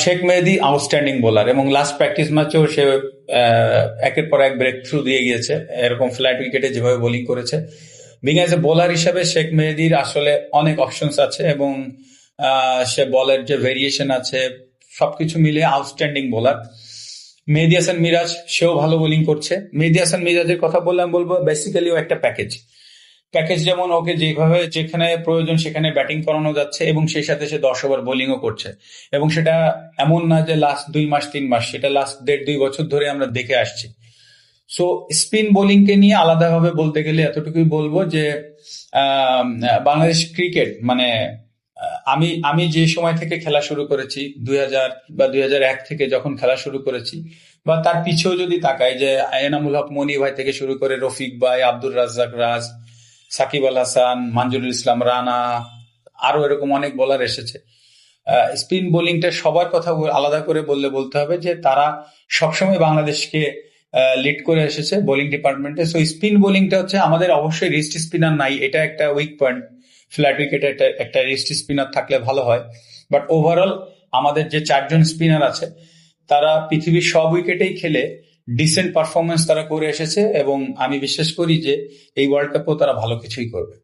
শেখ মেহেদী outstanding bowler এবং last practice ম্যাচেও সে একের পর এক ব্রেক থ্রু দিয়ে গিয়েছে, এরকম ফ্ল্যাট উইকেটে যেভাবে বোলিং করেছে। বিং এজ এ বোলার হিসাবে শেখ মেহেদীর আসলে অনেক অপশনস আছে এবং সে বলের যে ভেরিয়েশন আছে সবকিছু মিলে আউটস্ট্যান্ডিং বোলার। মেহেদী হাসান মিরাজ সেও ভালো বোলিং করছে। মেহেদী হাসান মিরাজের কথা বললে আমি বলবো বেসিক্যালি ও একটা প্যাকেজ যেমন ওকে যেভাবে যেখানে প্রয়োজন সেখানে ব্যাটিং করানো যাচ্ছে এবং সেই সাথে সে 10 ওভার বোলিংও করছে, এবং সেটা এমন না যে লাস্ট 2 মাস 3 মাস, সেটা লাস্ট 1.5-2 বছর ধরে আমরা দেখে আসছি। সো স্পিন বোলিং কে নিয়ে আলাদাভাবে বলতে গেলে এতটুকুই বলবো যে বাংলাদেশ ক্রিকেট মানে আমি আমি যে সময় থেকে খেলা শুরু করেছি 2000 বা 2001 থেকে যখন খেলা শুরু করেছি, বা তার পিছেও যদি তাকাই যে এনামুল হক মনি ভাই থেকে শুরু করে রফিক ভাই, আব্দুর রাজ্জাক রাজ, সাকিব আল হাসান, মানজুরুল ইসলাম রানা, আরো এরকম অনেক বোলার এসেছে। স্পিন বোলিংটা সবার কথা আলাদা করে বলতে হবে যে তারা সবসময় বাংলাদেশকে লিড করে এসেছে বোলিং ডিপার্টমেন্টে। সো স্পিন বোলিংটা হচ্ছে আমাদের, অবশ্যই রিস্ট স্পিনার নাই, এটা একটা উইক পয়েন্ট। ফ্ল্যাট উইকেটে একটা রিস্ট স্পিনার থাকলে ভালো হয়, বাট ওভারঅল আমাদের যে 4 জন স্পিনার আছে তারা পৃথিবীর সব উইকেটেই খেলে ডিসেন্ট পারফরমেন্স তারা করে এসেছে, এবং আমি বিশ্বাস করি যে এই ওয়ার্ল্ড কাপেও তারা ভালো কিছুই করবে।